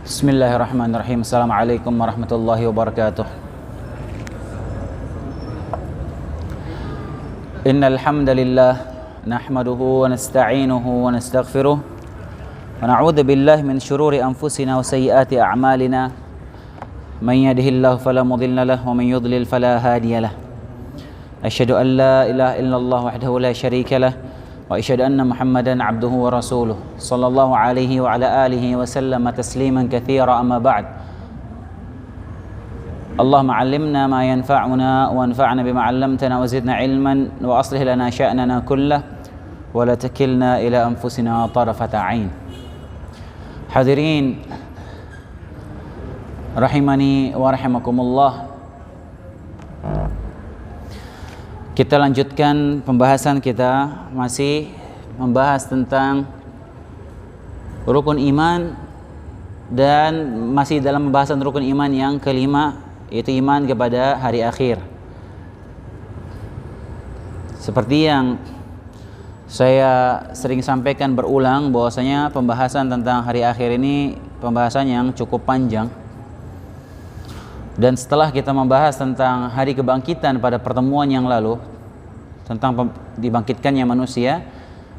Bismillahirrahmanirrahim. Assalamualaikum warahmatullahi wabarakatuh. Innal hamdalillah nahmaduhu wa nasta'inuhu wa nastaghfiruh wa na'udzu billahi min shururi anfusina wa sayyiati a'malina. Man yahdihillahu fala mudilla lahu wa man yudlil fala hadiya lahu. Asyhadu an la ilaha illallah wahdahu la syarika lahu wa asyhadu anna Muhammadan abduhu wa rasuluh sallallahu alaihi wa ala alihi wa sallama tasliman katsira amma ba'd. Allahumma 'allimna ma yanfa'una wa anfa'na bima 'allamtana wa zidna 'ilman wa aslih lana sya'nana kullah wa la takilna ila anfusina tarafata 'ain. Hadirin rahimani wa rahimakumullah. Kita lanjutkan pembahasan kita, masih membahas tentang rukun iman dan masih dalam pembahasan rukun iman yang kelima, yaitu iman kepada hari akhir. Seperti yang saya sering sampaikan berulang, bahwasanya pembahasan tentang hari akhir ini pembahasan yang cukup panjang. Dan setelah kita membahas tentang hari kebangkitan pada pertemuan yang lalu, tentang dibangkitkannya manusia,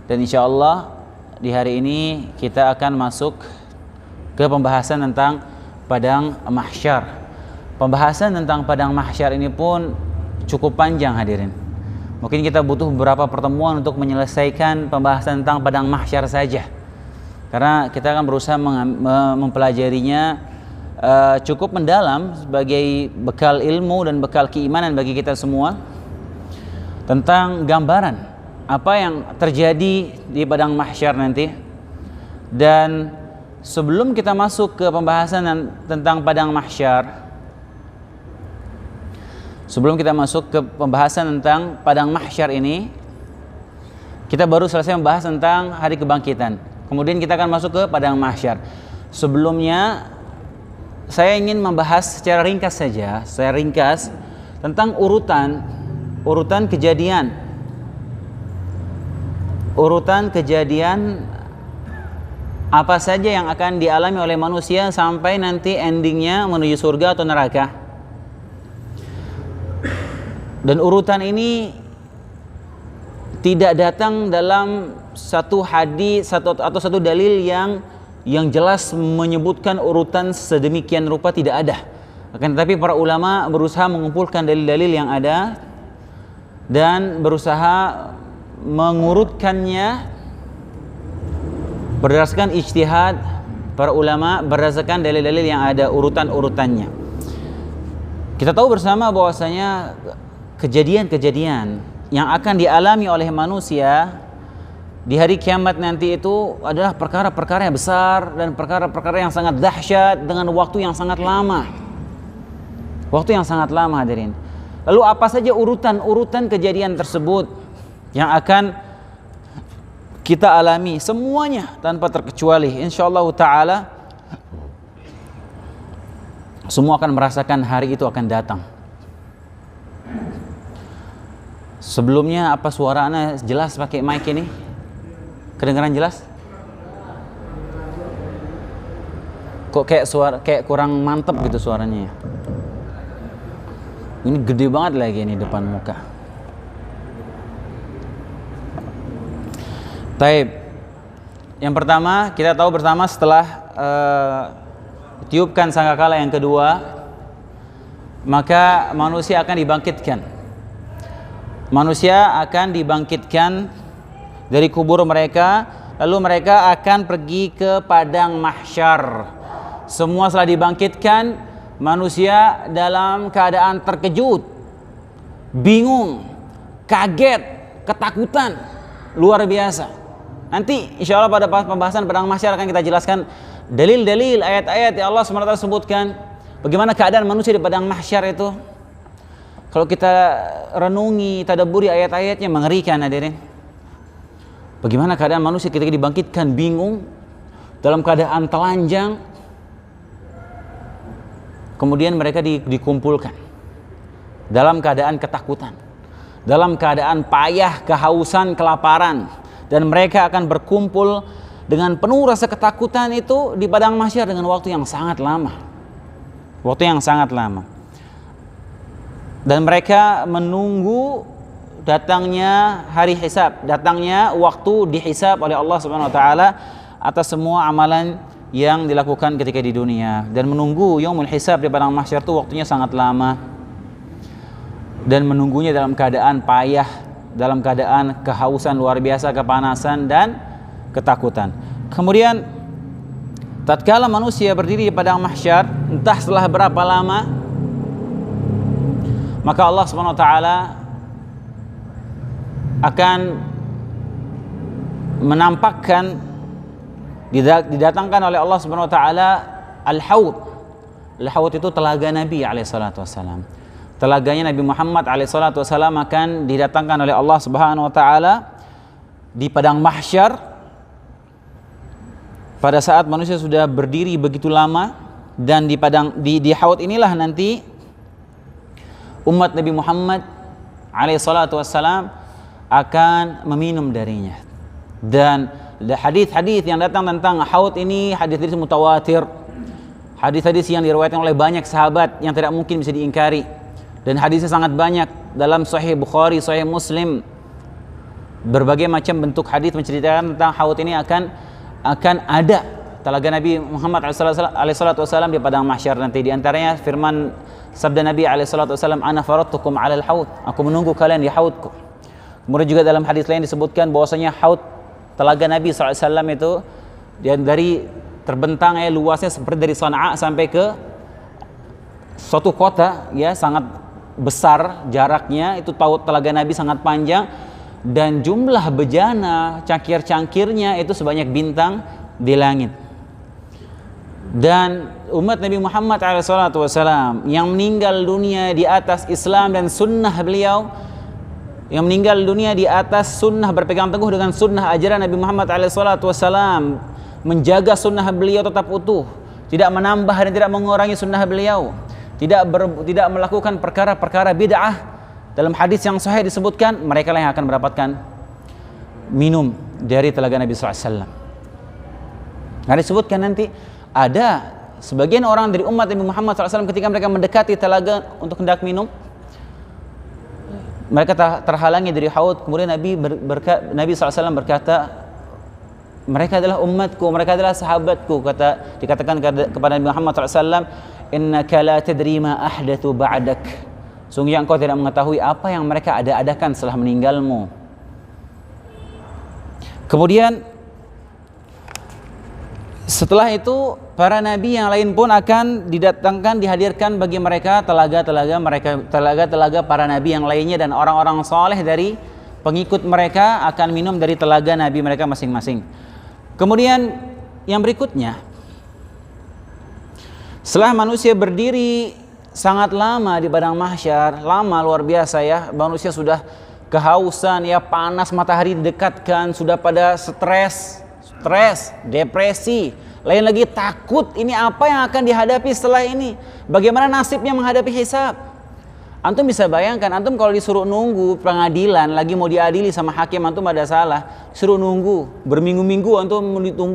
dan insya Allah di hari ini kita akan masuk ke pembahasan tentang padang mahsyar. Pembahasan tentang padang mahsyar ini pun cukup panjang, hadirin. Mungkin kita butuh beberapa pertemuan untuk menyelesaikan pembahasan tentang padang mahsyar saja, karena kita akan berusaha mempelajarinya cukup mendalam sebagai bekal ilmu dan bekal keimanan bagi kita semua, tentang gambaran apa yang terjadi di padang mahsyar nanti. Dan sebelum kita masuk ke pembahasan tentang padang mahsyar, sebelum kita masuk ke pembahasan tentang padang mahsyar ini, kita baru selesai membahas tentang hari kebangkitan. Kemudian kita akan masuk ke padang mahsyar. Sebelumnya saya ingin membahas secara ringkas saja, saya ringkas tentang urutan kejadian apa saja yang akan dialami oleh manusia sampai nanti endingnya menuju surga atau neraka. Dan urutan ini tidak datang dalam satu hadis atau satu dalil yang jelas menyebutkan urutan sedemikian rupa, tidak ada. Akan tetapi para ulama berusaha mengumpulkan dalil-dalil yang ada dan berusaha mengurutkannya berdasarkan ijtihad para ulama, berdasarkan dalil-dalil yang ada urutan-urutannya. Kita tahu bersama bahwasanya kejadian-kejadian yang akan dialami oleh manusia di hari kiamat nanti itu adalah perkara-perkara yang besar dan perkara-perkara yang sangat dahsyat dengan waktu yang sangat lama. Waktu yang sangat lama, hadirin. Lalu apa saja urutan kejadian tersebut yang akan kita alami? Semuanya tanpa terkecuali, insyaallah ta'ala semua akan merasakan hari itu akan datang. Sebelumnya apa suara Anda jelas pakai mic ini? Kedengaran jelas? Kok kayak kurang mantep gitu suaranya ya? Ini gede banget lagi ini depan muka. Taib. Yang pertama, kita tahu bersama setelah tiupkan sangkakala yang kedua, maka manusia akan dibangkitkan. Manusia akan dibangkitkan dari kubur mereka, lalu mereka akan pergi ke padang mahsyar. Semua setelah dibangkitkan, manusia dalam keadaan terkejut, bingung, kaget, ketakutan luar biasa. Nanti insya Allah pada pembahasan padang mahsyar akan kita jelaskan dalil-dalil ayat-ayat yang Allah SWT sebutkan bagaimana keadaan manusia di padang mahsyar itu. Kalau kita renungi, tadabburi ayat-ayatnya, mengerikan, hadirin. Bagaimana keadaan manusia ketika dibangkitkan, bingung, dalam keadaan telanjang, kemudian mereka dikumpulkan dalam keadaan ketakutan, dalam keadaan payah, kehausan, kelaparan, dan mereka akan berkumpul dengan penuh rasa ketakutan itu di padang mahsyar dengan waktu yang sangat lama. Waktu yang sangat lama. Dan mereka menunggu datangnya hari hisab, datangnya waktu dihisab oleh Allah Subhanahu wa taala atas semua amalan yang dilakukan ketika di dunia, dan menunggu yaumul hisab di padang mahsyar itu waktunya sangat lama, dan menunggunya dalam keadaan payah, dalam keadaan kehausan luar biasa, kepanasan dan ketakutan. Kemudian tatkala manusia berdiri di padang mahsyar, entah setelah berapa lama, maka Allah Subhanahu wa taala akan menampakkan, didatangkan oleh Allah Subhanahu wa taala al-haud. Al-haud itu telaga Nabi alaihi salatu wasallam. Telaganya Nabi Muhammad alaihi salatu wasallam akan didatangkan oleh Allah Subhanahu wa taala di padang mahsyar pada saat manusia sudah berdiri begitu lama, dan di haud inilah nanti umat Nabi Muhammad alaihi salatu wasallam akan meminum darinya. Dan hadis-hadis yang datang tentang haud ini hadis-hadis mutawatir, hadis-hadis yang diriwayatkan oleh banyak sahabat yang tidak mungkin bisa diingkari, dan hadisnya sangat banyak dalam Sahih Bukhari, Sahih Muslim. Berbagai macam bentuk hadis menceritakan tentang haud ini akan ada telaga Nabi Muhammad alaihi salatu wasallam di padang mahsyar nanti. Di antaranya firman sabda Nabi alaihi salatu wasallam, ana faradtukum 'alal haud, aku menunggu kalian di haudku. Kemudian juga dalam hadis lain disebutkan bahwasanya haud telaga Nabi SAW itu dari terbentang luasnya seperti dari Sana'a sampai ke suatu kota, ya, sangat besar jaraknya. Itu telaga Nabi sangat panjang, dan jumlah bejana cangkir-cangkirnya itu sebanyak bintang di langit. Dan umat Nabi Muhammad SAW yang meninggal dunia di atas Islam dan sunnah beliau, yang meninggal dunia di atas sunnah, berpegang teguh dengan sunnah ajaran Nabi Muhammad SAW, menjaga sunnah beliau tetap utuh, tidak menambah dan tidak mengurangi sunnah beliau, tidak melakukan perkara-perkara bid'ah. Dalam hadis yang sahih disebutkan, mereka lah yang akan mendapatkan minum dari telaga Nabi SAW. Nah, disebutkan nanti ada sebagian orang dari umat Nabi Muhammad SAW ketika mereka mendekati telaga untuk hendak minum, mereka terhalangi dari haud. Kemudian Nabi SAW berkata, mereka adalah umatku, mereka adalah sahabatku. Dikatakan kepada Nabi Muhammad SAW, innaka la tadri ma ahdathu ba'dak, sungguh engkau tidak mengetahui apa yang mereka adakan setelah meninggalmu. Kemudian setelah itu para nabi yang lain pun akan didatangkan, dihadirkan bagi mereka telaga para nabi yang lainnya, dan orang-orang saleh dari pengikut mereka akan minum dari telaga nabi mereka masing-masing. Kemudian yang berikutnya, setelah manusia berdiri sangat lama di padang mahsyar, lama luar biasa ya, manusia sudah kehausan, ya, panas, matahari didekatkan, sudah pada stres, depresi, lain lagi takut, ini apa yang akan dihadapi setelah ini, bagaimana nasibnya menghadapi hisab. Antum bisa bayangkan, antum kalau disuruh nunggu pengadilan, lagi mau diadili sama hakim, antum ada salah, suruh nunggu berminggu-minggu, antum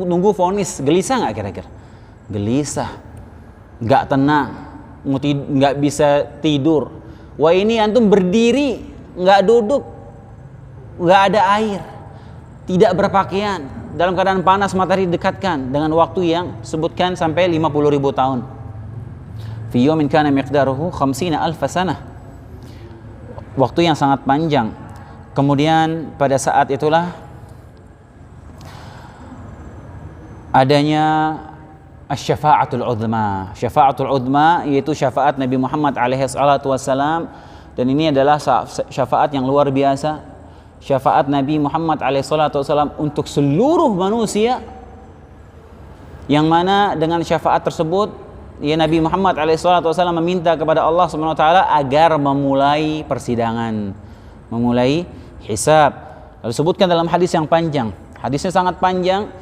nunggu vonis, gelisah nggak kira-kira? Gelisah, nggak tenang, nggak bisa tidur. Wah, ini antum berdiri, nggak duduk, nggak ada air, tidak berpakaian, dalam keadaan panas, matahari dekatkan dengan waktu yang sebutkan sampai 50.000 tahun. Fi yawmin kana miqdaruhu 50,000 sanah. Waktu yang sangat panjang. Kemudian pada saat itulah adanya asy-syafa'atul uzma. Syafa'atul uzma yaitu syafaat Nabi Muhammad alaihi salatu wasallam, dan ini adalah syafaat yang luar biasa. Syafaat Nabi Muhammad SAW untuk seluruh manusia, yang mana dengan syafaat tersebut, ya, Nabi Muhammad SAW meminta kepada Allah SWT agar memulai persidangan, memulai hisab. Lalu disebutkan dalam hadis yang panjang, hadisnya sangat panjang,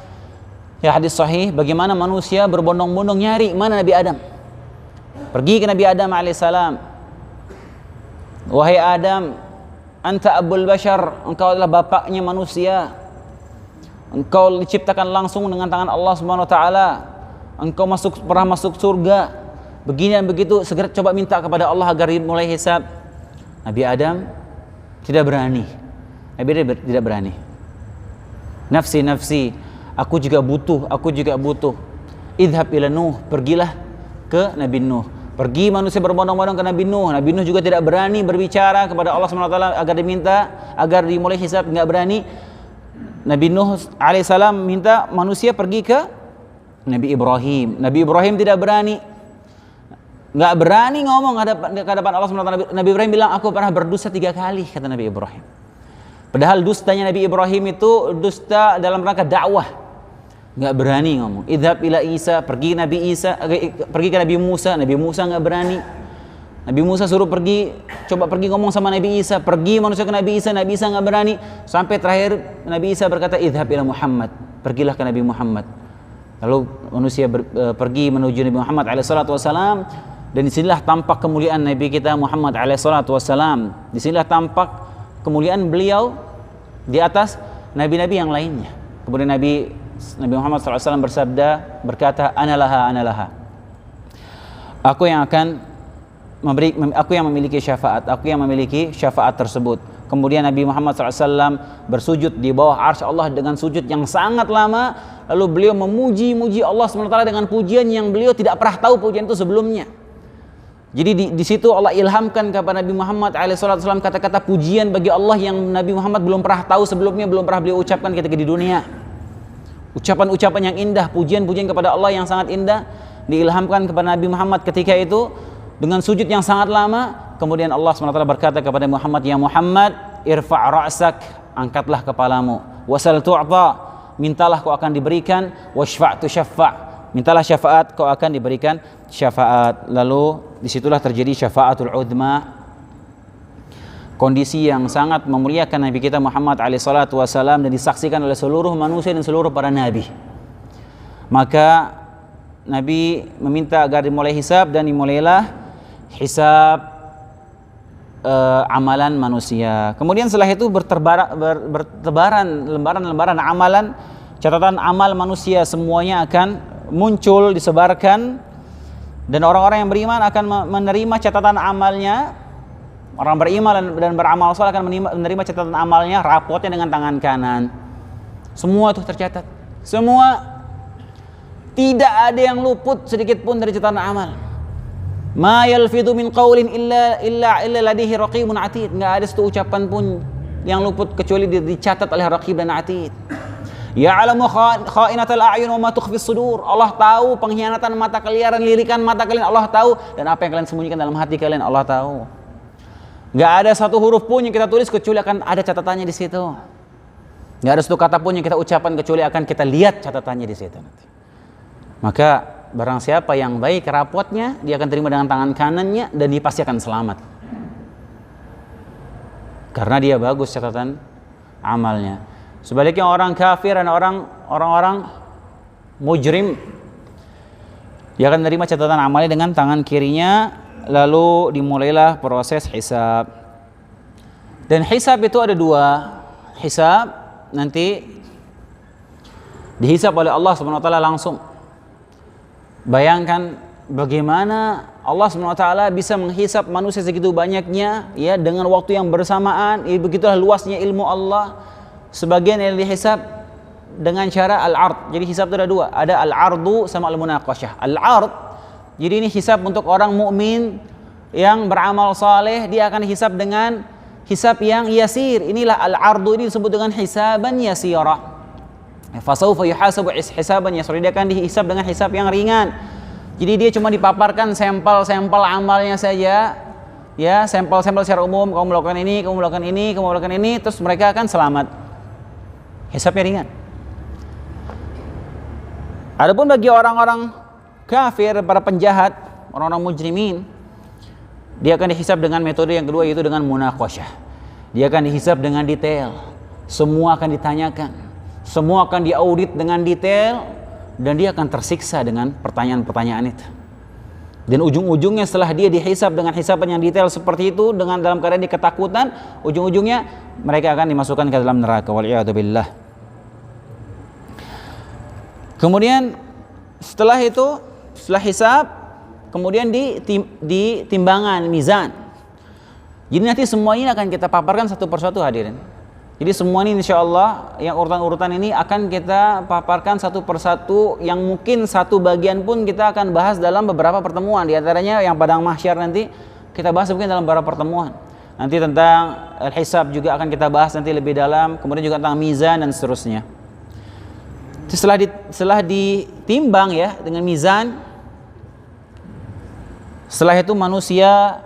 ya, hadis sahih, bagaimana manusia berbondong-bondong nyari mana Nabi Adam. Pergi ke Nabi Adam alaihissalam, wahai Adam, anta abul bashar, engkau adalah bapaknya manusia, Engkau diciptakan langsung dengan tangan Allah Subhanahu wa taala. Engkau pernah masuk surga. Begini dan begitu, segera coba minta kepada Allah agar dimulai hisab. Nabi Adam tidak berani. Nabi Adam tidak berani. Nafsi, nafsi, aku juga butuh. Idhab ila Nuh, pergilah ke Nabi Nuh. Pergi manusia berbondong-bondong ke Nabi Nuh. Nabi Nuh juga tidak berani berbicara kepada Allah Subhanahu wa taala agar diminta agar dimulai hisab, enggak berani. Nabi Nuh alaihissalam minta manusia pergi ke Nabi Ibrahim. Nabi Ibrahim tidak berani. Enggak berani ngomong ke hadapan Allah Subhanahu wa taala. Nabi Ibrahim bilang, "Aku pernah berdusta 3 kali," kata Nabi Ibrahim. Padahal dustanya Nabi Ibrahim itu dusta dalam rangka dakwah. Enggak berani ngomong. Idhab ila Isa, pergi ke Nabi Musa. Nabi Musa enggak berani. Nabi Musa suruh pergi, coba pergi ngomong sama Nabi Isa. Pergi manusia ke Nabi Isa enggak berani. Sampai terakhir Nabi Isa berkata, idhab ila Muhammad, pergilah ke Nabi Muhammad. Lalu manusia pergi menuju Nabi Muhammad alaihissalatu wassalam. Dan disinilah tampak kemuliaan Nabi kita Muhammad alaihissalatu wassalam. Disinilah tampak kemuliaan beliau di atas nabi-nabi yang lainnya. Kemudian Nabi Muhammad SAW berkata, Analaha. Aku yang memiliki syafaat. Aku yang memiliki syafaat tersebut. Kemudian Nabi Muhammad SAW bersujud di bawah arsy Allah dengan sujud yang sangat lama. Lalu beliau memuji Allah SWT dengan pujian yang beliau tidak pernah tahu pujian itu sebelumnya. Jadi di situ Allah ilhamkan kepada Nabi Muhammad SAW kata-kata pujian bagi Allah yang Nabi Muhammad belum pernah tahu sebelumnya, belum pernah beliau ucapkan ketika di dunia. Ucapan-ucapan yang indah, pujian-pujian kepada Allah yang sangat indah diilhamkan kepada Nabi Muhammad ketika itu dengan sujud yang sangat lama. Kemudian Allah SWT berkata kepada Muhammad, "Ya Muhammad, irfa' ra'sak, angkatlah kepalamu. Wasal tu'ta, mintalah kau akan diberikan. Washfa' tushaffa', mintalah syafaat kau akan diberikan syafaat." Lalu disitulah terjadi syafaatul udma, kondisi yang sangat memuliakan Nabi kita Muhammad alaihissalatu wassalam dan disaksikan oleh seluruh manusia dan seluruh para nabi. Maka Nabi meminta agar dimulai hisab dan dimulailah hisab amalan manusia. Kemudian setelah itu bertebaran lembaran-lembaran amalan, catatan amal manusia semuanya akan muncul, disebarkan, dan orang-orang yang beriman akan menerima catatan amalnya. Orang beriman dan beramal saleh akan menerima catatan amalnya, rapotnya dengan tangan kanan. Semua itu tercatat. Semua, tidak ada yang luput sedikit pun dari catatan amal. Ma yalfidu min qaulin illa ladaihi raqibun atid. Enggak ada satu ucapan pun yang luput kecuali dicatat oleh raqib dan atid. Ya'lamu kha'inatal a'yun wa ma tukhfis sudur. Allah tahu pengkhianatan mata kalian, lirikan mata kalian Allah tahu, dan apa yang kalian sembunyikan dalam hati kalian Allah tahu. Gak ada satu huruf pun yang kita tulis kecuali akan ada catatannya di situ. Gak ada satu kata pun yang kita ucapkan kecuali akan kita lihat catatannya di situ nanti. Maka barang siapa yang baik rapotnya, dia akan terima dengan tangan kanannya dan dia pasti akan selamat. Karena dia bagus catatan amalnya. Sebaliknya orang kafir dan orang-orang mujrim, dia akan menerima catatan amalnya dengan tangan kirinya. Lalu dimulailah proses hisab. Dan hisab itu ada 2. Hisab nanti dihisab oleh Allah Subhanahu wa taala langsung. Bayangkan bagaimana Allah Subhanahu wa taala bisa menghisab manusia segitu banyaknya ya dengan waktu yang bersamaan. Begitulah luasnya ilmu Allah. Sebagian yang dihisab dengan cara al-ard. Jadi hisab itu ada 2. Ada al-ardu sama al-munaqasyah. Al-ard, jadi ini hisab untuk orang mukmin yang beramal saleh, dia akan hisab dengan hisab yang yasir. Inilah al-ardu, ini disebut dengan hisaban yasira. Fasawfa yuhasabu hisaban yasira. Dia akan dihisab dengan hisab yang ringan. Jadi dia cuma dipaparkan sampel-sampel amalnya saja. Ya, sampel-sampel secara umum, kamu melakukan ini, kamu melakukan ini, kamu melakukan ini, terus mereka akan selamat. Hisabnya ringan. Adapun bagi orang-orang kafir, para penjahat, orang-orang mujrimin, dia akan dihisab dengan metode yang kedua, yaitu dengan munaqasyah. Dia akan dihisab dengan detail. Semua akan ditanyakan. Semua akan diaudit dengan detail, dan dia akan tersiksa dengan pertanyaan-pertanyaan itu. Dan ujung-ujungnya setelah dia dihisab dengan hisaban yang detail seperti itu, dengan dalam keadaan dia ketakutan, ujung-ujungnya mereka akan dimasukkan ke dalam neraka. Wal'iyadu billah. Kemudian setelah itu, setelah hisab, kemudian di timbangan, mizan. Jadi nanti semua ini akan kita paparkan satu persatu hadirin. Jadi semua ini insya Allah yang urutan-urutan ini akan kita paparkan satu persatu, yang mungkin satu bagian pun kita akan bahas dalam beberapa pertemuan. Di antaranya yang padang mahsyar nanti kita bahas mungkin dalam beberapa pertemuan. Nanti tentang al-hisab juga akan kita bahas nanti lebih dalam. Kemudian juga tentang mizan dan seterusnya. Setelah ditimbang ya dengan mizan, setelah itu manusia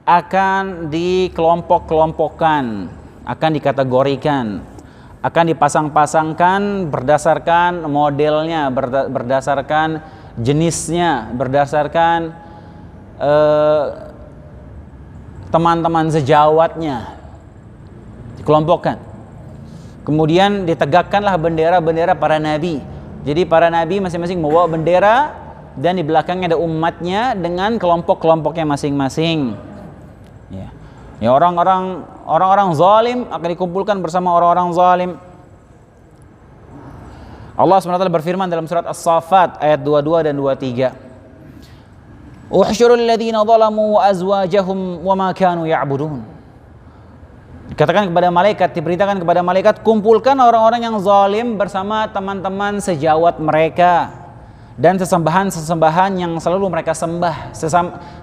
akan dikelompok-kelompokkan, akan dikategorikan, akan dipasang-pasangkan berdasarkan modelnya, berdasarkan jenisnya, berdasarkan teman-teman sejawatnya, dikelompokkan. Kemudian ditegakkanlah bendera-bendera para nabi. Jadi para nabi masing-masing membawa bendera, dan di belakangnya ada umatnya dengan kelompok-kelompoknya masing-masing. Ya, orang-orang zalim akan dikumpulkan bersama orang-orang zalim. Allah SWT berfirman dalam surat As-Saffat ayat 22 dan 23. Uhsyurul ladzina zalamu wa azwajahum wa ma kanu ya'budun. Dikatakan kepada malaikat, diberitakan kepada malaikat, kumpulkan orang-orang yang zalim bersama teman-teman sejawat mereka dan sesembahan-sesembahan yang selalu mereka sembah,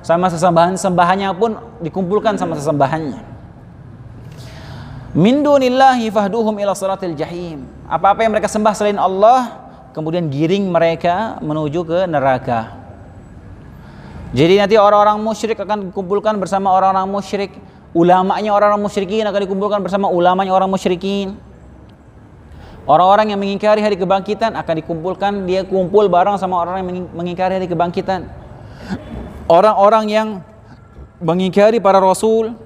sama sesembahan-sembahannya pun dikumpulkan sama sesembahannya. Min dunillahi fahduhum ila siratil jahim. Apa-apa yang mereka sembah selain Allah, kemudian giring mereka menuju ke neraka. Jadi nanti orang-orang musyrik akan dikumpulkan bersama orang-orang musyrik, ulamanya orang-orang musyrikin akan dikumpulkan bersama ulamanya orang musyrikin. Orang-orang yang mengingkari hari kebangkitan akan dikumpulkan, dia kumpul bareng sama orang yang mengingkari hari kebangkitan. Orang-orang yang mengingkari para rasul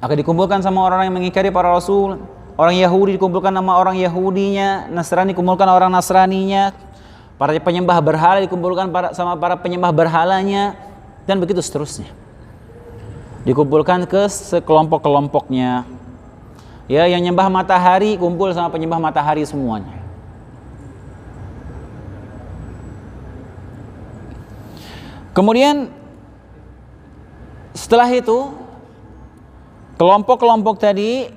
akan dikumpulkan sama orang yang mengingkari para rasul. Orang Yahudi dikumpulkan sama orang Yahudinya, Nasrani dikumpulkan orang Nasraninya, para penyembah berhala dikumpulkan sama para penyembah berhalanya, dan begitu seterusnya. Dikumpulkan ke sekelompok-kelompoknya. Ya, yang nyembah matahari kumpul sama penyembah matahari semuanya. Kemudian setelah itu kelompok-kelompok tadi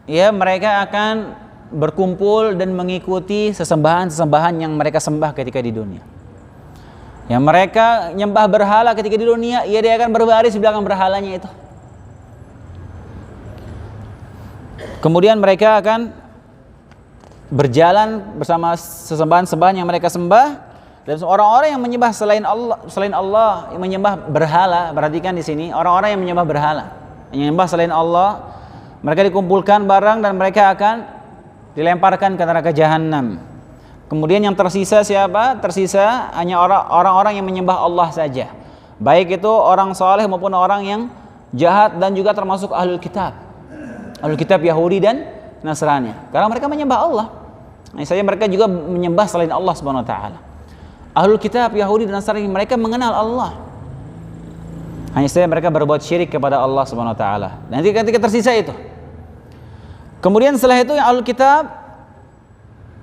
ya mereka akan berkumpul dan mengikuti sesembahan-sesembahan yang mereka sembah ketika di dunia. Yang mereka nyembah berhala ketika di dunia, ya dia akan berbaris di belakang berhalanya itu. Kemudian mereka akan berjalan bersama sesembahan-sembahan yang mereka sembah, dan orang-orang yang menyembah selain Allah, yang menyembah berhala, perhatikan di sini, orang-orang yang menyembah berhala, yang menyembah selain Allah, mereka dikumpulkan bareng dan mereka akan dilemparkan ke neraka jahanam. Kemudian yang tersisa siapa? Tersisa hanya orang-orang yang menyembah Allah saja. Baik itu orang saleh maupun orang yang jahat, dan juga termasuk ahlul kitab. Ahlul kitab Yahudi dan Nasrani. Karena mereka menyembah Allah. Nah, saya mereka juga menyembah selain Allah Subhanahu wa taala. Ahlul kitab Yahudi dan Nasrani mereka mengenal Allah. Hanya saja mereka berbuat syirik kepada Allah Subhanahu wa taala. Nanti ketika tersisa itu. Kemudian setelah itu yang ahlul kitab,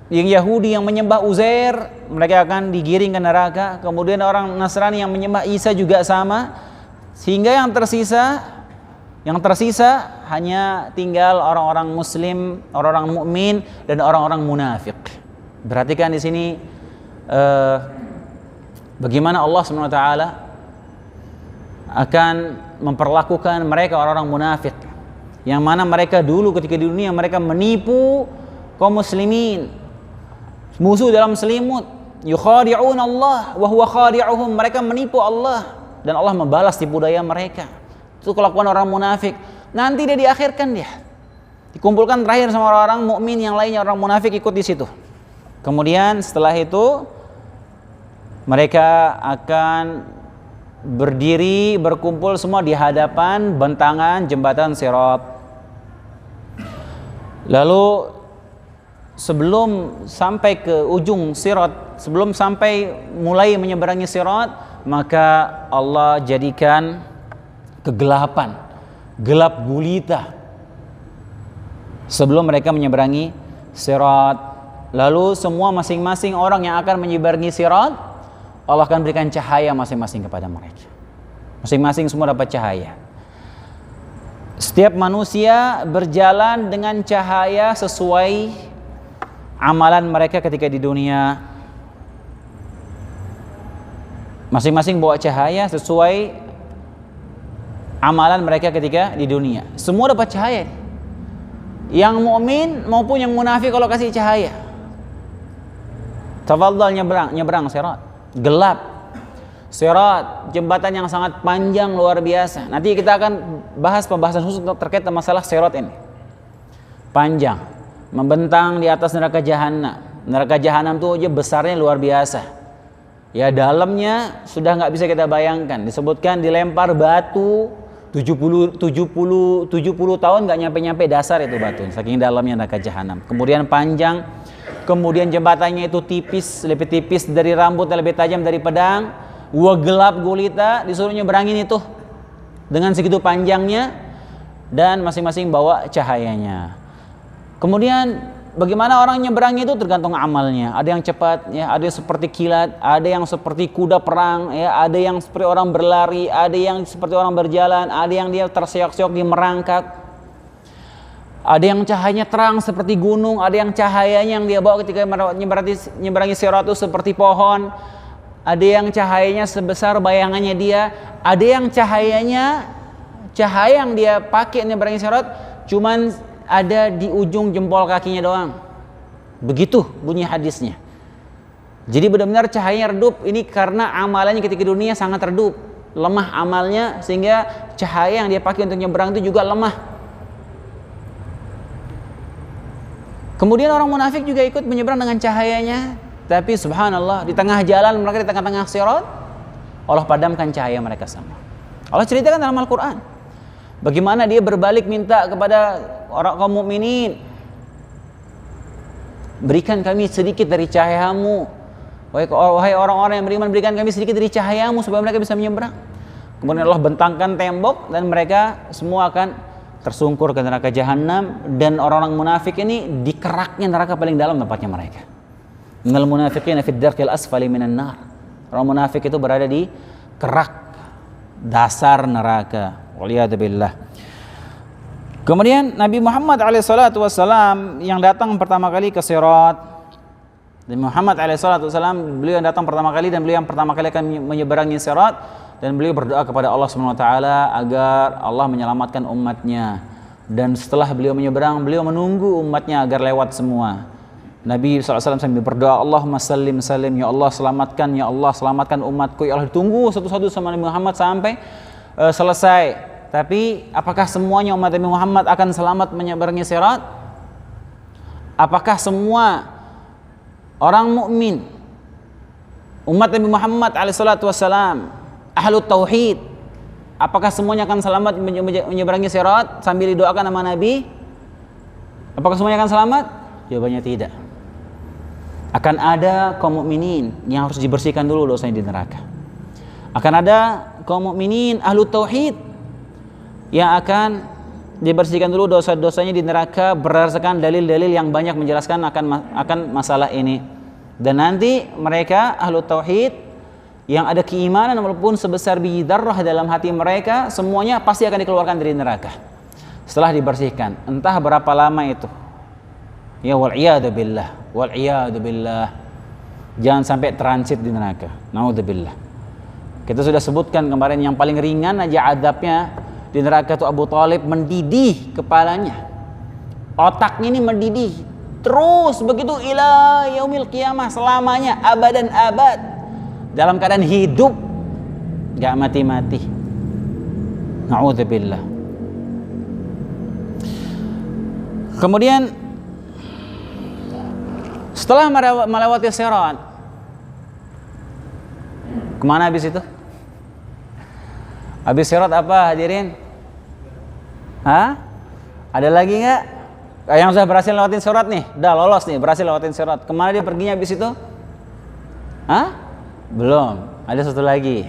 yang Yahudi yang menyembah Uzair, mereka akan digiring ke neraka. Kemudian orang Nasrani yang menyembah Isa juga sama. Sehingga yang tersisa hanya tinggal orang-orang muslim, orang-orang mukmin, dan orang-orang munafik. Perhatikan di sini bagaimana Allah SWT akan memperlakukan mereka orang-orang munafik, yang mana mereka dulu ketika di dunia mereka menipu kaum muslimin, musuh dalam selimut, yukhadi'un Allah wa huwa khadi'uhum, mereka menipu Allah dan Allah membalas tipu daya mereka. Itu kelakuan orang munafik. Nanti dia diakhirkan, dia dikumpulkan terakhir sama orang-orang mukmin yang lainnya, orang munafik ikut di situ. Kemudian setelah itu mereka akan berdiri berkumpul semua di hadapan bentangan jembatan Sirat. Lalu sebelum sampai ke ujung Sirat, sebelum sampai mulai menyeberangi Sirat, maka Allah jadikan kegelapan, gelap gulita sebelum mereka menyeberangi Sirat. Lalu semua masing-masing orang yang akan menyeberangi sirat, Allah akan berikan cahaya masing-masing kepada mereka. Masing-masing semua dapat cahaya. Setiap manusia berjalan dengan cahaya sesuai amalan mereka ketika di dunia. Masing-masing bawa cahaya sesuai amalan mereka ketika di dunia. Semua dapat cahaya. Yang mukmin maupun yang munafik kalau kasih cahaya. Tafadhal nyebrang sirat. Gelap. Sirat, jembatan yang sangat panjang luar biasa. Nanti kita akan bahas pembahasan khusus terkait dengan masalah sirat ini. Panjang, membentang di atas neraka jahanam. Neraka jahanam itu aja besarnya luar biasa. Ya dalamnya sudah nggak bisa kita bayangkan. Disebutkan dilempar batu 70 tahun nggak nyampe dasar itu batu. Saking dalamnya neraka jahanam. Kemudian panjang, kemudian jembatannya itu tipis, lebih tipis dari rambut dan lebih tajam dari pedang. Gelap gulita, disuruh nyeberangin itu dengan segitu panjangnya, dan masing-masing bawa cahayanya. Kemudian bagaimana orang nyeberangi itu tergantung amalnya. Ada yang cepat, ya, ada yang seperti kilat, ada yang seperti kuda perang, ya, ada yang seperti orang berlari, ada yang seperti orang berjalan, ada yang dia terseok-seok di merangkak. Ada yang cahayanya terang seperti gunung, ada yang cahayanya yang dia bawa ketika nyeberangi sirat itu seperti pohon. Ada yang cahayanya sebesar bayangannya dia, ada yang cahaya yang dia pakai nyeberangi sirat cuman ada di ujung jempol kakinya doang. Begitu bunyi hadisnya. Jadi benar-benar cahayanya redup. Ini karena amalannya ketika di dunia sangat redup, lemah amalnya, sehingga cahaya yang dia pakai untuk nyeberang itu juga lemah. Kemudian orang munafik juga ikut menyeberang dengan cahayanya. Tapi subhanallah, di tengah jalan mereka, di tengah-tengah sirat, Allah padamkan cahaya mereka semua. Allah ceritakan dalam Al-Quran bagaimana dia berbalik minta kepada orang kaum mukminin, berikan kami sedikit dari cahayamu, wahai orang-orang yang beriman, berikan kami sedikit dari cahayamu supaya mereka bisa menyeberang. Kemudian Allah bentangkan tembok dan mereka semua akan tersungkur ke neraka jahanam, dan orang-orang munafik ini di keraknya neraka paling dalam tempatnya mereka. Innal munafiqina fid darqil asfali minan nar. Orang munafik itu berada di kerak dasar neraka. Waliyadu billah. Kemudian Nabi Muhammad SAW yang datang pertama kali ke sirat. Nabi Muhammad SAW beliau yang datang pertama kali, dan beliau yang pertama kali akan menyeberangi sirat, dan beliau berdoa kepada Allah SWT agar Allah menyelamatkan umatnya. Dan setelah beliau menyeberang, beliau menunggu umatnya agar lewat semua. Nabi SAW sambil berdoa, Allahumma salim salim, ya Allah selamatkan umatku, ya Allah. Ditunggu satu-satu sama Nabi Muhammad sampai selesai. Tapi apakah semuanya umat Nabi Muhammad akan selamat menyeberangi sirat? Apakah semua orang mukmin umat Nabi Muhammad SAW, ahlu tauhid, apakah semuanya akan selamat menyeberangi sirat sambil didoakan sama Nabi? Apakah semuanya akan selamat? Jawabannya tidak. Akan ada kaum mukminin yang harus dibersihkan dulu dosanya di neraka. Akan ada kaum mukminin ahlu tauhid yang akan dibersihkan dulu dosa-dosanya di neraka berdasarkan dalil-dalil yang banyak menjelaskan akan masalah ini. Dan nanti mereka ahlu tauhid yang ada keimanan walaupun sebesar biji dzarrah dalam hati mereka, semuanya pasti akan dikeluarkan dari neraka setelah dibersihkan. Entah berapa lama itu. Ya wal'iyadu billah. Jangan sampai transit di neraka. Naudzubillah. Kita sudah sebutkan kemarin yang paling ringan aja adabnya di neraka itu Abu Thalib mendidih kepalanya. Otaknya ini mendidih terus begitu ila yaumil qiyamah, selamanya, abadan abad, dalam keadaan hidup, gak mati-mati. Naudzubillah. Kemudian setelah melewati sirat, kemana habis itu? Habis sirat apa hadirin? Hah? Ada lagi nggak? Yang sudah berhasil lewatin sirat nih, udah lolos nih, berhasil lewatin sirat. Kemana dia perginya habis itu? Hah? Belum. Ada satu lagi.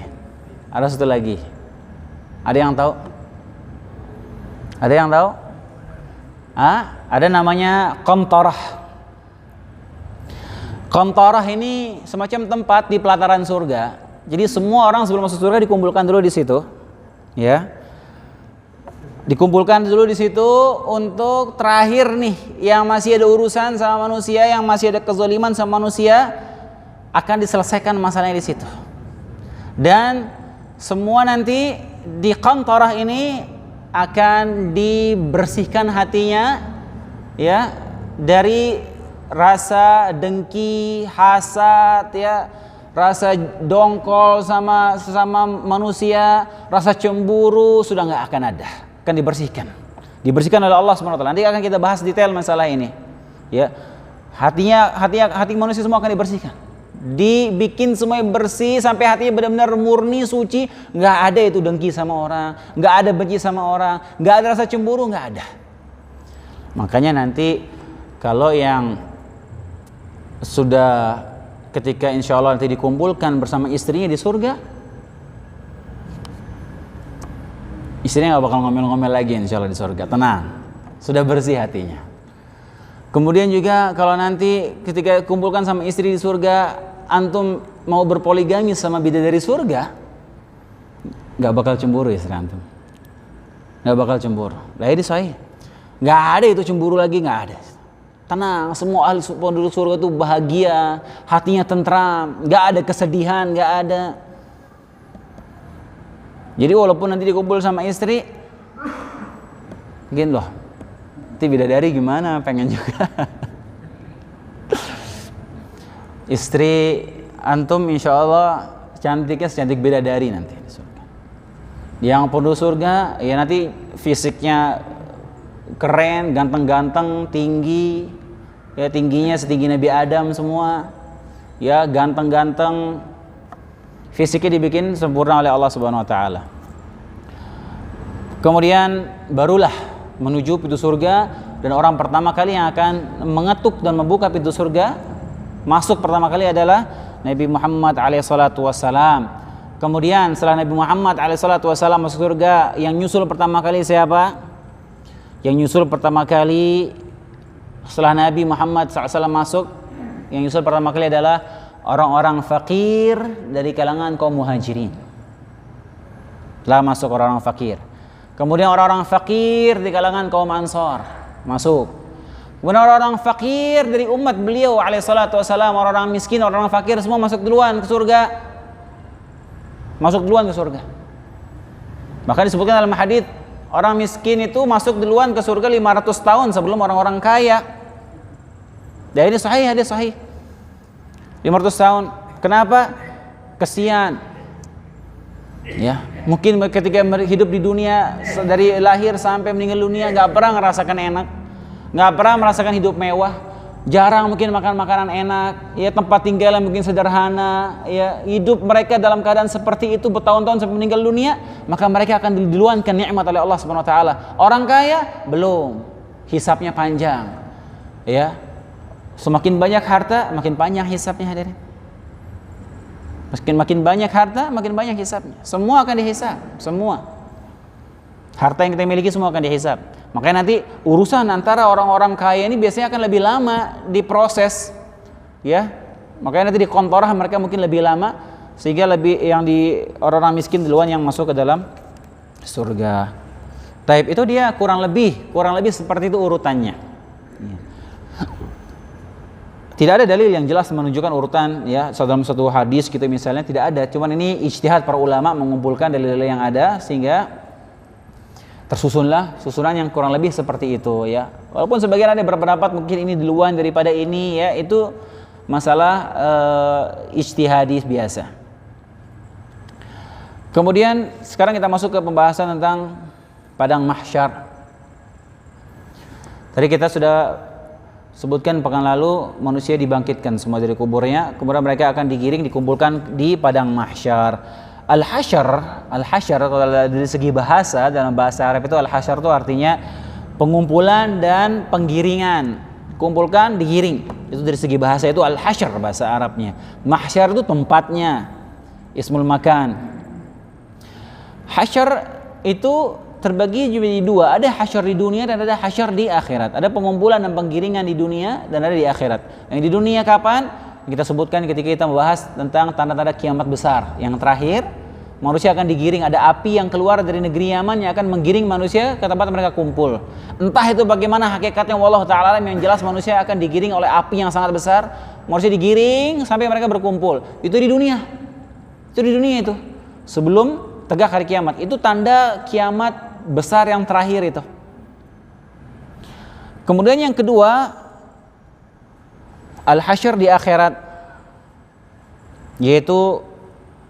Ada yang tahu? Hah? Ada namanya qantarah. Qantarah ini semacam tempat di pelataran surga. Jadi semua orang sebelum masuk surga dikumpulkan dulu di situ, ya. Dikumpulkan dulu di situ untuk terakhir nih yang masih ada urusan sama manusia, yang masih ada kezaliman sama manusia, akan diselesaikan masalahnya di situ. Dan semua nanti di Qantarah ini akan dibersihkan hatinya, ya, dari rasa dengki, hasad, ya, rasa dongkol sama sesama manusia, rasa cemburu sudah nggak akan ada, akan dibersihkan oleh Allah SWT. Nanti akan kita bahas detail masalah ini, ya. Hati manusia semua akan dibersihkan, dibikin semuanya bersih sampai hatinya benar-benar murni, suci, nggak ada itu dengki sama orang, nggak ada benci sama orang, nggak ada rasa cemburu, nggak ada. Makanya nanti kalau yang sudah ketika insya Allah nanti dikumpulkan bersama istrinya di surga, istrinya nggak bakal ngomel-ngomel lagi insya Allah di surga, tenang, sudah bersih hatinya. Kemudian juga kalau nanti ketika kumpulkan sama istri di surga, antum mau berpoligami sama bidadari surga, nggak bakal cemburu istri antum, nggak bakal cemburu. Lah ini sahih, nggak ada itu cemburu lagi, nggak ada. Tenang, semua ahli penduduk surga itu bahagia, hatinya tentram, nggak ada kesedihan, nggak ada. Jadi walaupun nanti dikumpul sama istri, mungkin loh, nanti bidadari gimana, pengen juga. Istri antum insya Allah cantiknya secantik bidadari nanti di surga. Yang penduduk surga, ya nanti fisiknya keren, ganteng-ganteng, tinggi, ya tingginya setinggi Nabi Adam semua, ya ganteng-ganteng, fisiknya dibikin sempurna oleh Allah Subhanahu Wa Taala. Kemudian barulah menuju pintu surga, dan orang pertama kali yang akan mengetuk dan membuka pintu surga, masuk pertama kali adalah Nabi Muhammad alaihissalam. Kemudian setelah Nabi Muhammad alaihissalam masuk surga, yang nyusul pertama kali siapa? Yang nyusul pertama kali setelah Nabi Muhammad SAW masuk, yang nyusul pertama kali adalah orang-orang fakir dari kalangan kaum muhajirin. Telah masuk orang-orang fakir. Kemudian orang-orang fakir di kalangan kaum ansor masuk. Kemudian orang-orang fakir dari umat beliau alaihissalatu wassalam, orang-orang miskin, orang-orang fakir semua masuk duluan ke surga. Masuk duluan ke surga. Maka disebutkan dalam hadits, orang miskin itu masuk duluan ke surga 500 tahun sebelum orang-orang kaya. Dan ini sahih, hadis sahih. 500 tahun. Kenapa? Kesian. Ya, mungkin ketika hidup di dunia dari lahir sampai meninggal dunia nggak pernah merasakan enak, nggak pernah merasakan hidup mewah, jarang mungkin makan makanan enak, ya tempat tinggal yang mungkin sederhana, ya hidup mereka dalam keadaan seperti itu bertahun-tahun sampai meninggal dunia, maka mereka akan diluankan nikmat oleh Allah Subhanahu Wa Taala. Orang kaya belum, hisabnya panjang, ya semakin banyak harta makin panjang hisabnya hadirin. Makin banyak harta, makin banyak hisabnya. Semua akan dihisab, semua. Harta yang kita miliki semua akan dihisab. Makanya nanti urusan antara orang-orang kaya ini biasanya akan lebih lama diproses, ya. Makanya nanti di Qantarah mereka mungkin lebih lama, sehingga lebih yang di orang-orang miskin duluan yang masuk ke dalam surga. Taib itu dia kurang lebih seperti itu urutannya. Ya. Tidak ada dalil yang jelas menunjukkan urutan, ya, dalam satu hadis gitu misalnya, tidak ada. Cuman ini ijtihad para ulama mengumpulkan dalil-dalil yang ada sehingga tersusunlah susunan yang kurang lebih seperti itu, ya. Walaupun sebagian ada berpendapat mungkin ini duluan daripada ini, ya, itu masalah ijtihadis biasa. Kemudian sekarang kita masuk ke pembahasan tentang padang mahsyar. Tadi kita sudah sebutkan pekan lalu manusia dibangkitkan semua dari kuburnya, kemudian mereka akan digiring dikumpulkan di padang mahsyar. Al-hasyar kalau dari segi bahasa, dalam bahasa Arab itu al-hasyar itu artinya pengumpulan dan penggiringan. Kumpulkan, digiring. Itu dari segi bahasa itu al-hasyar bahasa Arabnya. Mahsyar itu tempatnya, ismul makan. Hasyar itu terbagi jadi dua, ada hasyar di dunia dan ada hasyar di akhirat. Ada pengumpulan dan penggiringan di dunia dan ada di akhirat. Yang di dunia kapan? kita sebutkan ketika kita membahas tentang tanda-tanda kiamat besar. Yang terakhir, manusia akan digiring, ada api yang keluar dari negeri Yaman yang akan menggiring manusia ke tempat mereka kumpul. Entah itu bagaimana hakikatnya, wallahu ta'ala alam, yang jelas manusia akan digiring oleh api yang sangat besar. Manusia digiring sampai mereka berkumpul. Itu di dunia. Itu di dunia itu. Sebelum tegak hari kiamat. Itu tanda kiamat besar yang terakhir itu. Kemudian yang kedua, al-hasyr di akhirat, yaitu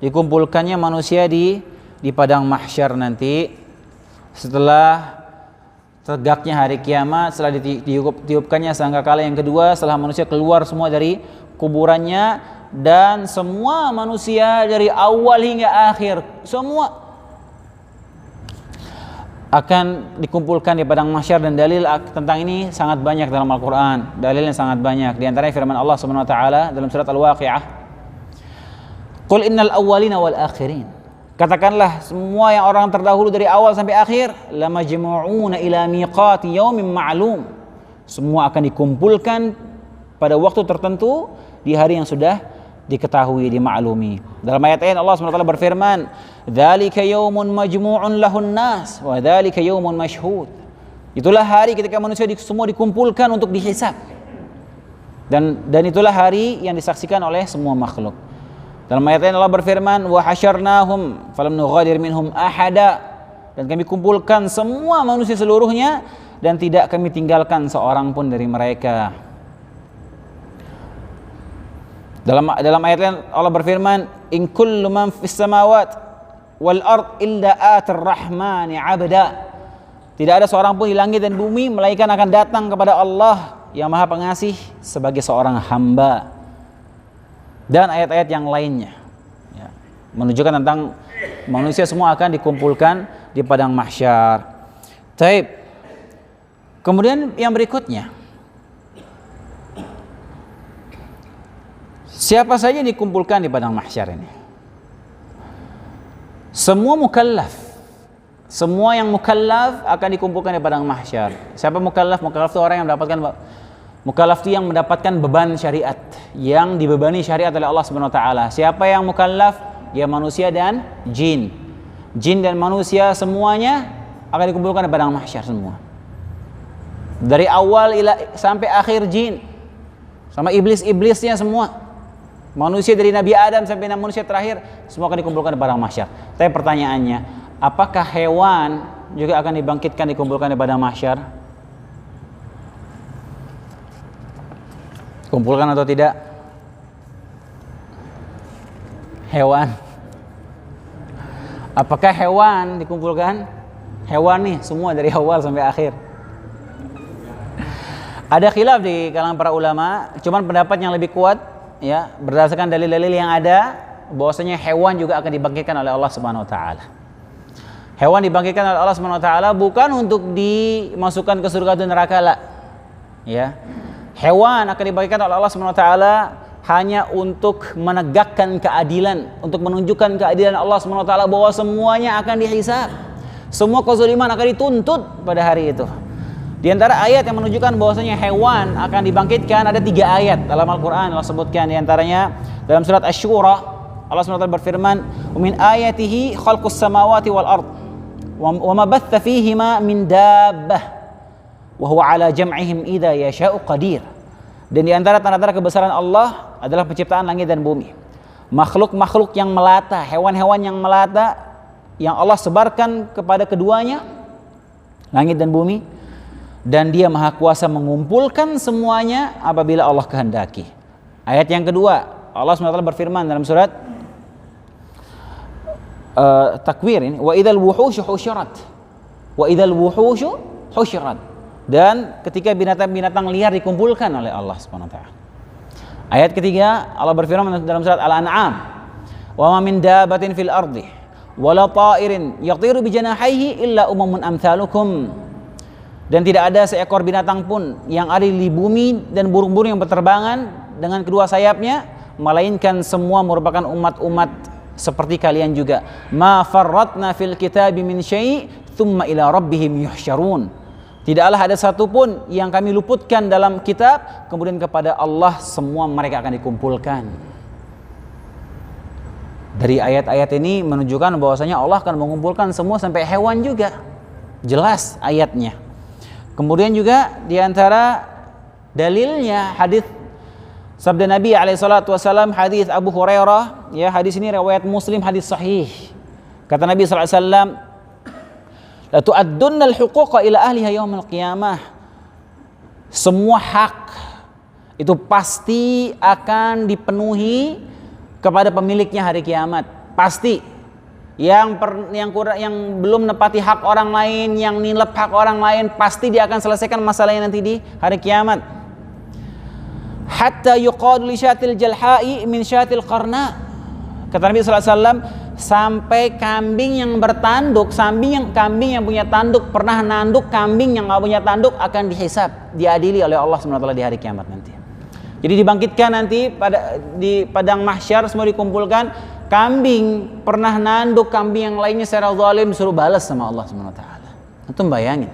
dikumpulkannya manusia di padang mahsyar nanti setelah tegaknya hari kiamat, setelah ditiupkannya sangkakala yang kedua, setelah manusia keluar semua dari kuburannya, dan semua manusia dari awal hingga akhir semua akan dikumpulkan di padang mahsyar. Dan dalil tentang ini sangat banyak dalam Al-Quran, dalilnya sangat banyak. Di antaranya firman Allah Subhanahu wa taala dalam surat Al-Waqi'ah, Qul innal awwalina wal akhirin. Katakanlah, semua yang orang terdahulu dari awal sampai akhir, lamajmu'una ila miqati yaumin ma'lum. Semua akan dikumpulkan pada waktu tertentu di hari yang sudah diketahui, dimaklumi. Dalam ayat lain Allah SWT berfirman, dzalika yaumun majmu'un lahun nas wa dzalika yaumun mashhud. Itulah hari ketika manusia semua dikumpulkan untuk dihisab. Dan itulah hari yang disaksikan oleh semua makhluk. Dalam ayat lain Allah berfirman, wa hasyarnahum falam nughadir minhum ahada. Dan kami kumpulkan semua manusia seluruhnya dan tidak kami tinggalkan seorang pun dari mereka. Dalam ayat lain Allah berfirman, in kullu man fis samawat wal ard illa atir rahmani abda. Tidak ada seorang pun di langit dan bumi melainkan akan datang kepada Allah yang Maha Pengasih sebagai seorang hamba. Dan ayat-ayat yang lainnya ya, menunjukkan tentang manusia semua akan dikumpulkan di padang mahsyar. Taib. Kemudian yang berikutnya, siapa saja dikumpulkan di padang mahsyar ini? Semua mukallaf. Semua yang mukallaf akan dikumpulkan di padang mahsyar. Siapa mukallaf? Mukallaf itu orang yang mendapatkan beban syariat, yang dibebani syariat oleh Allah Subhanahu wa taala. Siapa yang mukallaf? Ya manusia dan jin. Jin dan manusia semuanya akan dikumpulkan di padang mahsyar semua. Dari awal sampai akhir jin. Sama iblis-iblisnya semua. Manusia dari Nabi Adam sampai manusia terakhir semua akan dikumpulkan di padang mahsyar. Tapi pertanyaannya, apakah hewan juga akan dibangkitkan, dikumpulkan di padang mahsyar? Kumpulkan atau tidak? Hewan. Apakah hewan dikumpulkan? Hewan nih semua dari awal sampai akhir. Ada khilaf di kalangan para ulama, cuman pendapat yang lebih kuat ya, berdasarkan dalil-dalil yang ada, bahwasanya hewan juga akan dibangkitkan oleh Allah Subhanahu wa taala. Hewan dibangkitkan oleh Allah Subhanahu wa taala bukan untuk dimasukkan ke surga dan neraka lah. Ya. Hewan akan dibangkitkan oleh Allah Subhanahu wa taala hanya untuk menegakkan keadilan, untuk menunjukkan keadilan Allah Subhanahu wa taala bahwa semuanya akan dihisab. Semua kezaliman akan dituntut pada hari itu. Di antara ayat yang menunjukkan bahwasanya hewan akan dibangkitkan ada 3 ayat dalam Al-Qur'an. Allah sebutkan di antaranya dalam surat Asy-Syura, Allah SWT berfirman, "Min ayatihi khalqus samawati wal ard wa ma batha fihima min dabbah wa huwa ala jam'ihim idza yasha'u qadir." Dan di antara tanda-tanda kebesaran Allah adalah penciptaan langit dan bumi. Makhluk-makhluk yang melata, hewan-hewan yang melata yang Allah sebarkan kepada keduanya, langit dan bumi, dan Dia Maha Kuasa mengumpulkan semuanya apabila Allah kehendaki. Ayat yang kedua, Allah SWT berfirman dalam surat Takwir ini, wa idzal wuhusyu husyirat. Wa idzal wuhusyu husyirat. Dan ketika binatang-binatang liar dikumpulkan oleh Allah Subhanahu wa taala. Ayat ketiga, Allah berfirman dalam surat Al-An'am, wa ma min dabbatin fil ardi wala ta'irin yatiru bi janahihi illa umamun amsalukum. Dan tidak ada seekor binatang pun yang ada di bumi dan burung-burung yang berterbangan dengan kedua sayapnya, melainkan semua merupakan umat-umat seperti kalian juga. Ma farratna fil kitabi min syai' thumma ila rabbihim yuhsyarun. Tidaklah ada satupun yang kami luputkan dalam kitab, kemudian kepada Allah semua mereka akan dikumpulkan. Dari ayat-ayat ini menunjukkan bahwasanya Allah akan mengumpulkan semua sampai hewan juga. Jelas ayatnya. Kemudian juga diantara dalilnya hadis sabda Nabi SAW, hadis Abu Hurairah, ya, hadis ini riwayat Muslim, hadis sahih. Kata Nabi SAW, la tu'addunnal huquqa ila ahliha yaumil qiyamah. Semua hak itu pasti akan dipenuhi kepada pemiliknya hari kiamat. Pasti. Yang belum nepati hak orang lain, yang nilep hak orang lain, pasti dia akan selesaikan masalahnya nanti di hari kiamat. Hatta yuqad li syatil jalha'i min syatil qarna. Kata Nabi SAW, sampai kambing yang bertanduk, kambing yang punya tanduk pernah nanduk kambing yang nggak punya tanduk akan dihisab, diadili oleh Allah SWT di hari kiamat nanti. Jadi dibangkitkan nanti di padang mahsyar, semua dikumpulkan. Kambing pernah nanduk kambing yang lainnya secara zalim, disuruh balas sama Allah SWT. Antum bayangin,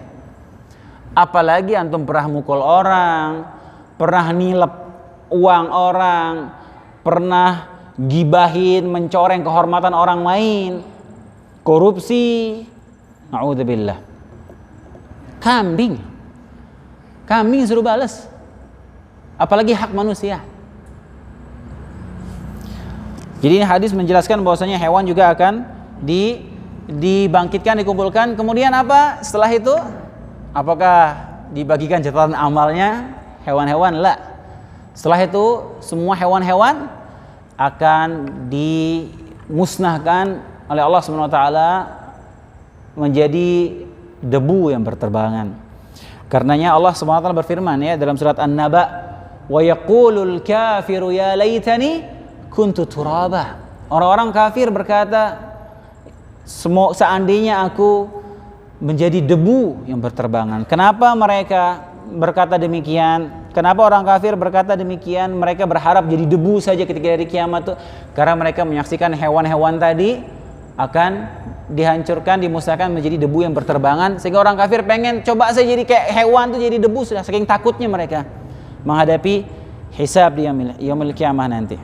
apalagi antum pernah mukul orang, pernah nilep uang orang, pernah gibahin, mencoreng kehormatan orang lain, korupsi, na'udzubillah. Kambing suruh balas, apalagi hak manusia. Jadi ini hadis menjelaskan bahwasanya hewan juga akan dibangkitkan, dikumpulkan. Kemudian apa setelah itu? Apakah dibagikan catatan amalnya hewan-hewan? La. Setelah itu semua hewan-hewan akan dimusnahkan oleh Allah SWT menjadi debu yang berterbangan. Karenanya Allah SWT berfirman, ya, dalam surat An-Naba, wa yaqulul kafiru ya laitani kuntu turaba. Orang-orang kafir berkata, seandainya aku menjadi debu yang berterbangan. Kenapa mereka berkata demikian? Kenapa orang kafir berkata demikian? Mereka berharap jadi debu saja ketika hari kiamat itu, karena mereka menyaksikan hewan-hewan tadi akan dihancurkan, dimusnahkan menjadi debu yang berterbangan, sehingga orang kafir pengen coba saja jadi kayak hewan tuh, jadi debu, sudah saking takutnya mereka menghadapi hisab di yaumil kiamah nanti.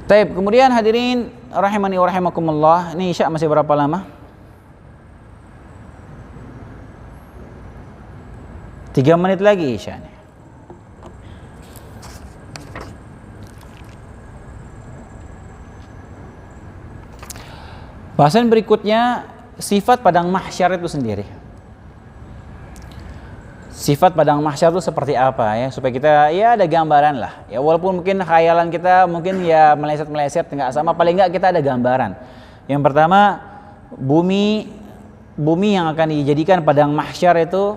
Taib, kemudian hadirin rahimani wa rahimakumullah, ini isya masih berapa lama? 3 menit lagi isya nih. Bahasan berikutnya, sifat padang mahsyar itu sendiri. Sifat padang mahsyar itu seperti apa, ya, supaya kita ya ada gambaran lah. Ya, walaupun mungkin khayalan kita mungkin ya meleset-meleset enggak sama, paling enggak kita ada gambaran. Yang pertama, bumi yang akan dijadikan padang mahsyar itu,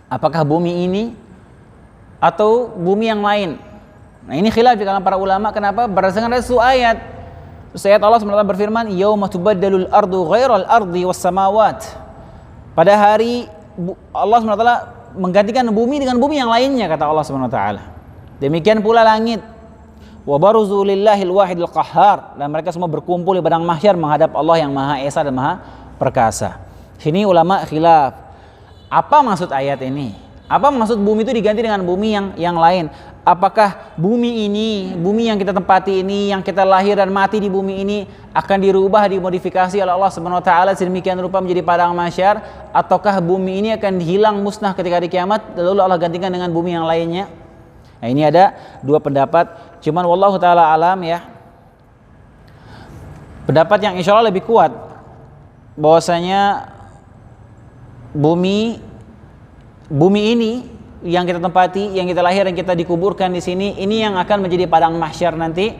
apakah bumi ini atau bumi yang lain? Nah, ini khilaf di kalangan para ulama. Kenapa? Berdasarkan satu ayat. Ayat Allah SWT berfirman, yauma tubaddalul ardu ghairal ardi was samawat. Pada hari Allah SWT menggantikan bumi dengan bumi yang lainnya, kata Allah SWT. Demikian pula langit. Wa baruzu lillahil wahidil qahhar, dan mereka semua berkumpul di padang mahsyar menghadap Allah yang Maha Esa dan Maha Perkasa. Sini ulama khilaf. Apa maksud ayat ini? Apa maksud bumi itu diganti dengan bumi yang lain? Apakah bumi ini, bumi yang kita tempati ini, yang kita lahir dan mati di bumi ini akan dirubah, dimodifikasi oleh Allah Subhanahu wa taala sedemikian rupa menjadi padang mahsyar, ataukah bumi ini akan hilang musnah ketika hari kiamat lalu Allah gantikan dengan bumi yang lainnya? Nah, ini ada dua pendapat. Cuman wallahu taala alam, ya. Pendapat yang insya Allah lebih kuat bahwasanya bumi ini yang kita tempati, yang kita lahir, yang kita dikuburkan di sini, ini yang akan menjadi padang mahsyar nanti,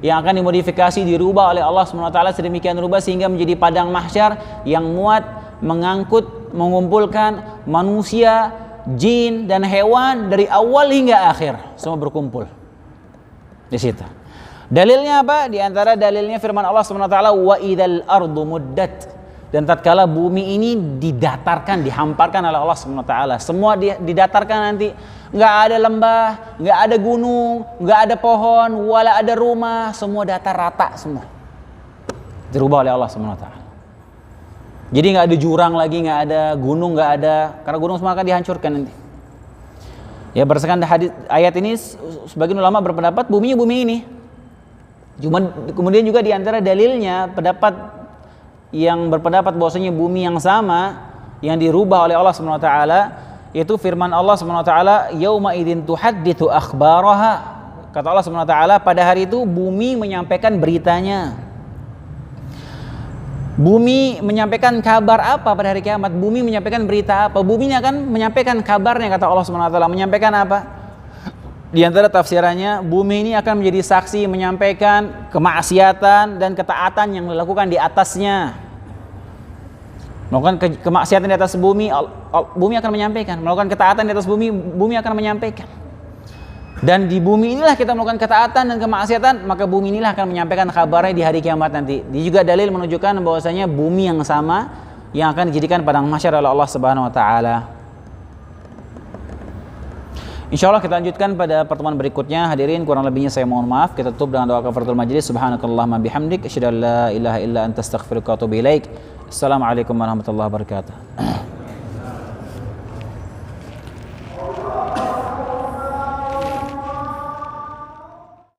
yang akan dimodifikasi, dirubah oleh Allah SWT sedemikian rupa sehingga menjadi padang mahsyar yang muat, mengangkut, mengumpulkan manusia, jin dan hewan dari awal hingga akhir, semua berkumpul di situ. Dalilnya apa? Di antara dalilnya firman Allah SWT, wa idzal ardu muddat. Dan tatkala bumi ini didatarkan, dihamparkan oleh Allah SWT, semua didatarkan nanti, nggak ada lembah, nggak ada gunung, nggak ada pohon, wala ada rumah, semua datar rata semua, dirubah oleh Allah SWT. Jadi nggak ada jurang lagi, nggak ada gunung, nggak ada, karena gunung semua akan dihancurkan nanti. Ya berdasarkan hadis ayat ini, sebagian ulama berpendapat buminya bumi ini. Kemudian juga diantara dalilnya pendapat yang berpendapat bahwasanya bumi yang sama yang dirubah oleh Allah Subhanahu wa taala, yaitu firman Allah Subhanahu wa taala, yauma idzin tuhadditsu akhbaraha. Kata Allah Subhanahu wa taala, pada hari itu bumi menyampaikan beritanya. Bumi menyampaikan kabar apa pada hari kiamat? Bumi menyampaikan berita apa? Bumi ini akan menyampaikan kabarnya, kata Allah Subhanahu wa taala. Menyampaikan apa? Di antara tafsirannya, bumi ini akan menjadi saksi menyampaikan kemaksiatan dan ketaatan yang dilakukan di atasnya. Melakukan kemaksiatan di atas bumi, bumi akan menyampaikan. Melakukan ketaatan di atas bumi, bumi akan menyampaikan. Dan di bumi inilah kita melakukan ketaatan dan kemaksiatan, maka bumi inilah akan menyampaikan kabarnya di hari kiamat nanti. Ini juga dalil menunjukkan bahwasanya bumi yang sama yang akan dijadikan padang mahsyar oleh Allah Subhanahu wa taala. Insyaallah kita lanjutkan pada pertemuan berikutnya. Hadirin, kurang lebihnya saya mohon maaf. Kita tutup dengan doa kafaratul majelis. Subhanakallahumma bihamdik asyhadu an la ilaha illa anta astaghfiruka wa atubu ilaik. Assalamualaikum warahmatullahi wabarakatuh.